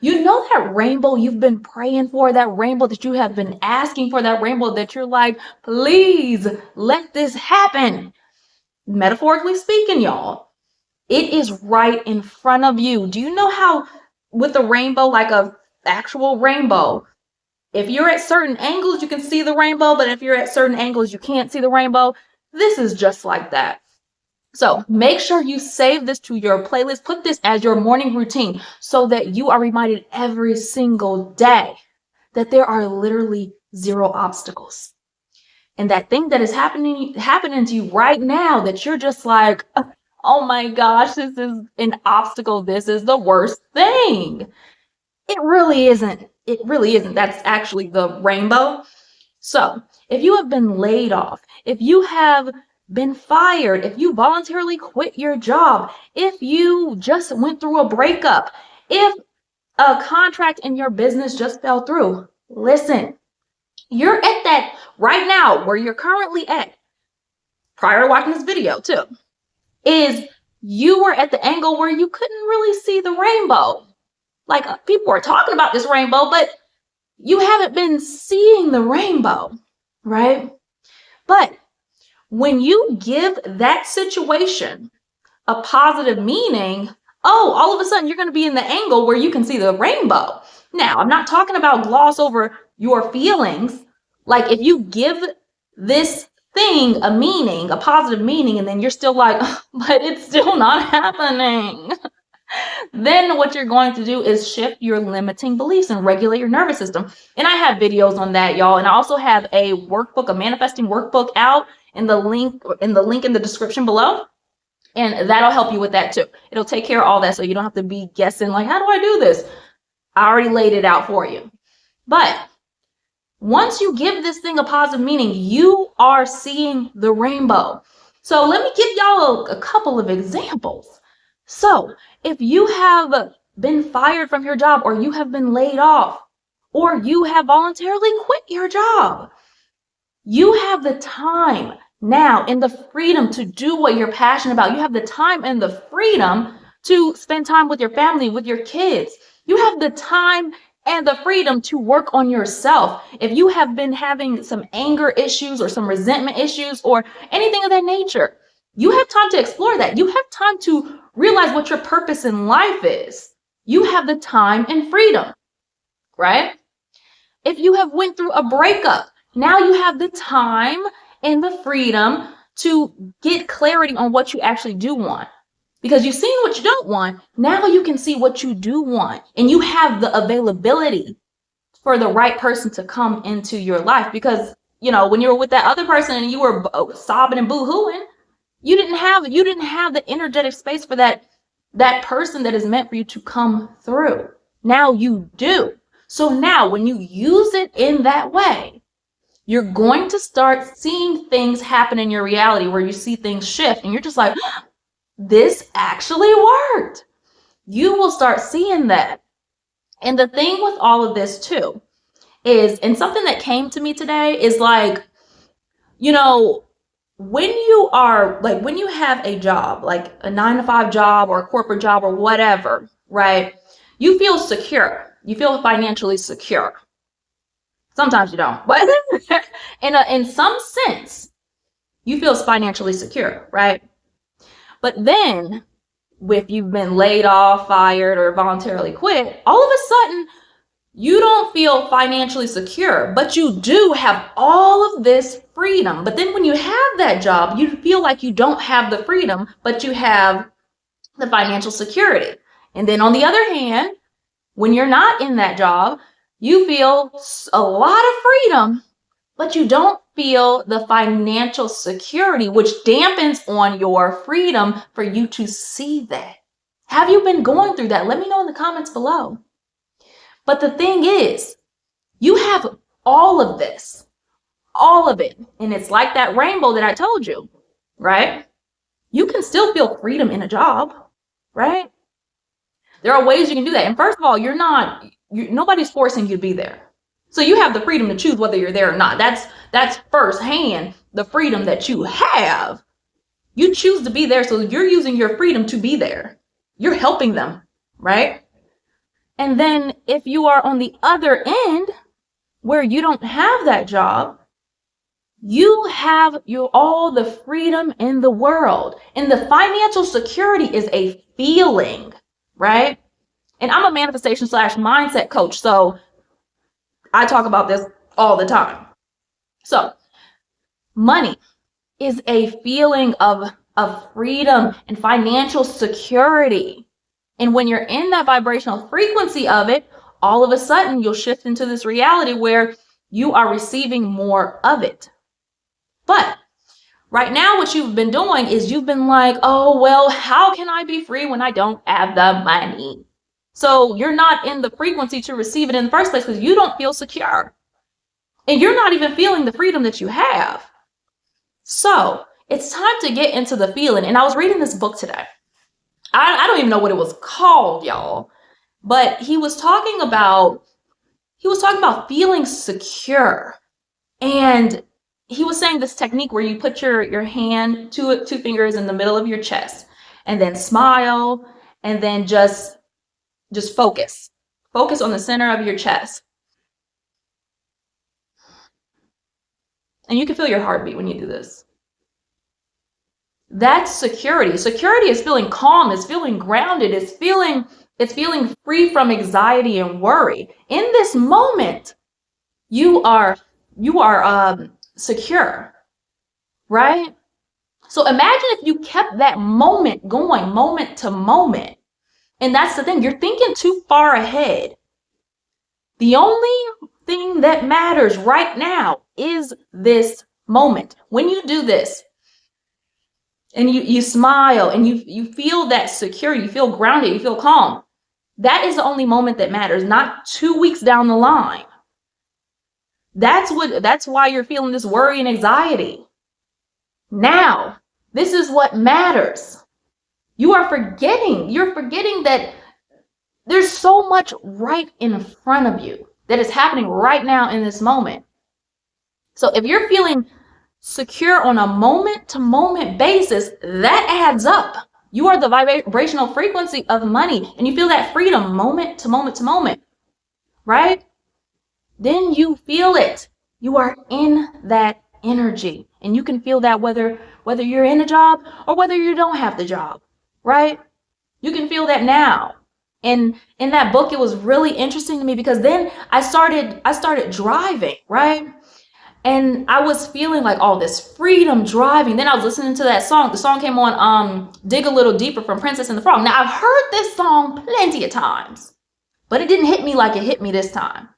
You know that rainbow you've been praying for, that rainbow that you have been asking for, that rainbow that you're like, please let this happen. Metaphorically speaking, y'all, it is right in front of you. Do you know how with a rainbow, like a actual rainbow, if you're at certain angles, you can see the rainbow, but if you're at certain angles, you can't see the rainbow? This is just like that. So make sure you save this to your playlist. Put this as your morning routine so that you are reminded every single day that there are literally zero obstacles. And that thing that is happening to you right now that you're just like, oh my gosh, this is an obstacle. This is the worst thing. It really isn't. It really isn't. That's actually the rainbow. So if you have been laid off, if you have been fired, if you voluntarily quit your job, if you just went through a breakup, if a contract in your business just fell through, listen, you're at that right now where you're currently at, prior to watching this video too, is you were at the angle where you couldn't really see the rainbow. Like, people are talking about this rainbow, but you haven't been seeing the rainbow, right? But when you give that situation a positive meaning, all of a sudden you're going to be in the angle where you can see the rainbow. Now, I'm not talking about gloss over your feelings. Like, if you give this thing a meaning, a positive meaning, and then you're still like, but it's still not happening. Then what you're going to do is shift your limiting beliefs and regulate your nervous system. And I have videos on that, y'all. And I also have a workbook, a manifesting workbook out in the link in the description below. And that'll help you with that too. It'll take care of all that so you don't have to be guessing like, how do I do this? I already laid it out for you. But once you give this thing a positive meaning, you are seeing the rainbow. So let me give y'all a couple of examples. So if you have been fired from your job, or you have been laid off, or you have voluntarily quit your job, you have the time now and the freedom to do what you're passionate about. You have the time and the freedom to spend time with your family, with your kids. You have the time and the freedom to work on yourself. If you have been having some anger issues or some resentment issues or anything of that nature, you have time to explore that. You have time to realize what your purpose in life is. You have the time and freedom, right? If you have went through a breakup, now you have the time and the freedom to get clarity on what you actually do want. Because you've seen what you don't want, now you can see what you do want. And you have the availability for the right person to come into your life. Because, when you were with that other person and you were sobbing and boo-hooing, you didn't have the energetic space for that person that is meant for you to come through. Now you do. So now when you use it in that way, you're going to start seeing things happen in your reality where you see things shift and you're just like, this actually worked. You will start seeing that. And the thing with all of this too is, and something that came to me today is like, when you have a job, like a 9-to-5 job or a corporate job or whatever, right? You feel secure. You feel financially secure. Sometimes you don't, but in some sense, you feel financially secure, right? But then if you've been laid off, fired, or voluntarily quit, all of a sudden, you don't feel financially secure, but you do have all of this freedom. But then when you have that job, you feel like you don't have the freedom, but you have the financial security. And then on the other hand, when you're not in that job, you feel a lot of freedom, but you don't feel the financial security, which dampens on your freedom for you to see that. Have you been going through that? Let me know in the comments below. But the thing is, you have all of this, all of it. And it's like that rainbow that I told you, right? You can still feel freedom in a job, right? There are ways you can do that. And first of all, nobody's forcing you to be there. So you have the freedom to choose whether you're there or not. That's firsthand the freedom that you have. You choose to be there, so you're using your freedom to be there. You're helping them, right? And then if you are on the other end where you don't have that job, you have all the freedom in the world. And the financial security is a feeling, right? And I'm a manifestation / mindset coach, so I talk about this all the time. So money is a feeling of freedom and financial security. And when you're in that vibrational frequency of it, all of a sudden you'll shift into this reality where you are receiving more of it. But right now, what you've been doing is you've been like, oh, well, how can I be free when I don't have the money? So you're not in the frequency to receive it in the first place because you don't feel secure. And you're not even feeling the freedom that you have. So it's time to get into the feeling. And I was reading this book today. I don't even know what it was called, y'all. But he was talking about feeling secure. And he was saying this technique where you put your hand, two fingers in the middle of your chest, and then smile, and then just focus. Focus on the center of your chest. And you can feel your heartbeat when you do this. That's security. Security is feeling calm, it's feeling grounded, it's feeling free from anxiety and worry. In this moment, you are secure, right? So imagine if you kept that moment going, moment to moment. And that's the thing, you're thinking too far ahead. The only thing that matters right now is this moment. When you do this and you smile and you feel that security, you feel grounded, you feel calm, that is the only moment that matters, not 2 weeks down the line. That's why you're feeling this worry and anxiety. Now, this is what matters. You're forgetting that there's so much right in front of you that is happening right now in this moment. So if you're feeling secure on a moment-to-moment basis, that adds up. You are the vibrational frequency of money, and you feel that freedom moment to moment to moment, right? Then you feel it. You are in that energy, and you can feel that whether you're in a job or whether you don't have the job, right? You can feel that now. And in that book, it was really interesting to me because then I started driving, right? And I was feeling like all this freedom driving. Then I was listening to that song. The song came on, Dig a Little Deeper from Princess and the Frog. Now, I've heard this song plenty of times, but it didn't hit me like it hit me this time.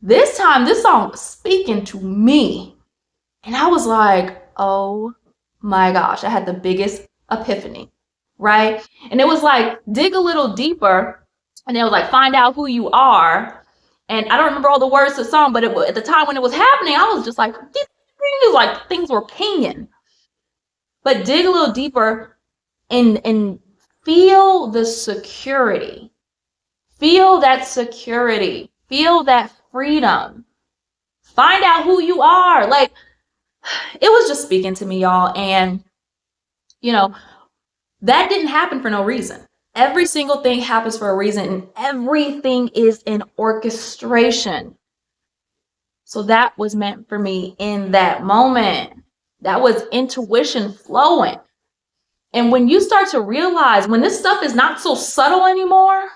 This time, this song was speaking to me. And I was like, oh my gosh, I had the biggest epiphany, right? And it was like, dig a little deeper. And it was like, find out who you are. And I don't remember all the words to the song, but at the time when it was happening, I was just like, things were pinging. But dig a little deeper and feel the security. Feel that security. Feel that freedom. Find out who you are. Like, it was just speaking to me, y'all. And, that didn't happen for no reason. Every single thing happens for a reason, and everything is an orchestration. So that was meant for me in that moment. That was intuition flowing. And when you start to realize when this stuff is not so subtle anymore,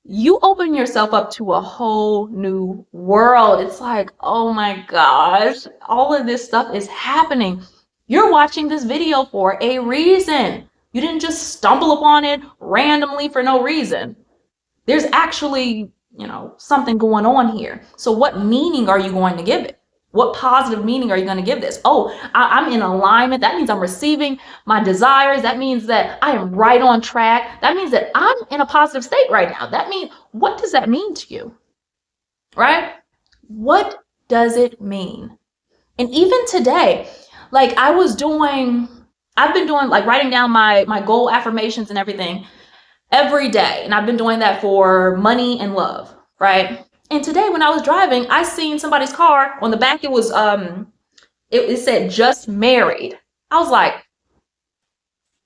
you open yourself up to a whole new world. It's like, oh my gosh, all of this stuff is happening. You're watching this video for a reason. You didn't just stumble upon it randomly for no reason. There's actually, something going on here. So what meaning are you going to give it? What positive meaning are you going to give this? Oh, I'm in alignment. That means I'm receiving my desires. That means that I am right on track. That means that I'm in a positive state right now. That means, what does that mean to you? Right? What does it mean? And even today, like I've been doing like writing down my goal affirmations and everything every day. And I've been doing that for money and love, right? And today when I was driving, I seen somebody's car on the back. It was, it said just married. I was like,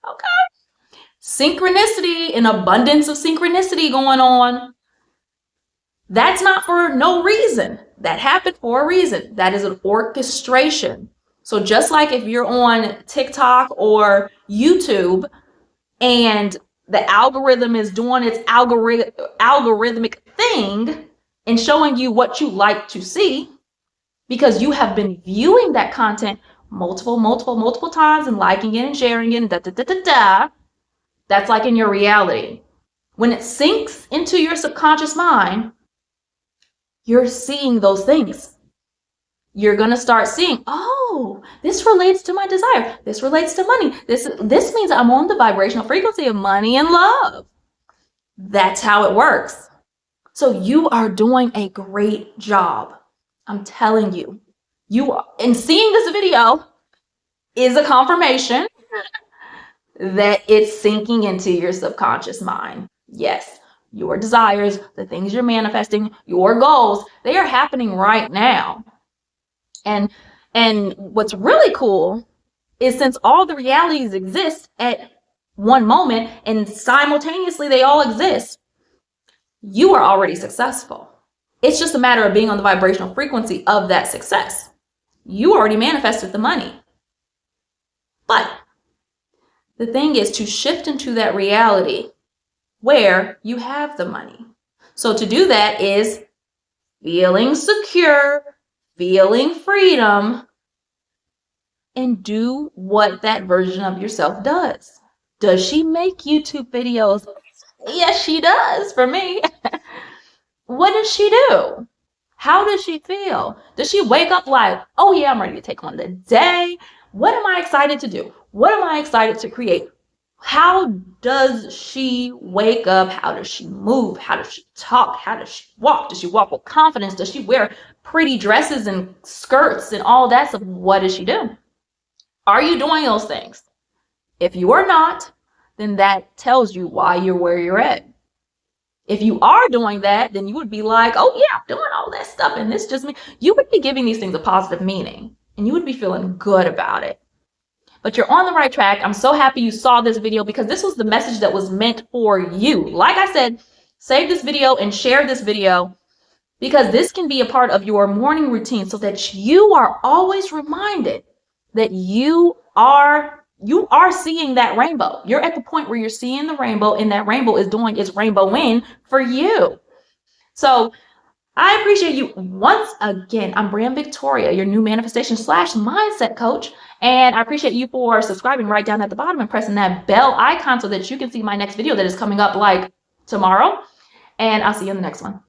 okay, synchronicity, an abundance of synchronicity going on. That's not for no reason. That happened for a reason. That is an orchestration. So just like if you're on TikTok or YouTube and the algorithm is doing its algorithmic thing and showing you what you like to see, because you have been viewing that content multiple times and liking it and sharing it and that's like in your reality. When it sinks into your subconscious mind, you're seeing those things. You're going to start seeing, oh, this relates to my desire. This relates to money. This means I'm on the vibrational frequency of money and love. That's how it works. So you are doing a great job. I'm telling you. And seeing this video is a confirmation that it's sinking into your subconscious mind. Yes, your desires, the things you're manifesting, your goals, they are happening right now. And what's really cool is since all the realities exist at one moment and simultaneously they all exist, you are already successful. It's just a matter of being on the vibrational frequency of that success. You already manifested the money. But the thing is to shift into that reality where you have the money. So to do that is feeling secure, feeling freedom, and do what that version of yourself does. Does she make YouTube videos? Yes, she does for me. What does she do? How does she feel? Does she wake up like, oh yeah, I'm ready to take on the day? What am I excited to do? What am I excited to create? How does she wake up? How does she move? How does she talk? How does she walk? Does she walk with confidence? Does she wear pretty dresses and skirts and all that stuff? What does she do? Are you doing those things? If you are not, then that tells you why you're where you're at. If you are doing that, then you would be like, oh yeah, I'm doing all that stuff and this just me. You would be giving these things a positive meaning and you would be feeling good about it. But you're on the right track. I'm so happy you saw this video because this was the message that was meant for you. Like I said, save this video and share this video because this can be a part of your morning routine so that you are always reminded that you are seeing that rainbow. You're at the point where you're seeing the rainbow and that rainbow is doing its rainbow win for you. So I appreciate you once again. I'm Bram Victoria, your new manifestation / mindset coach. And I appreciate you for subscribing right down at the bottom and pressing that bell icon so that you can see my next video that is coming up like tomorrow. And I'll see you in the next one.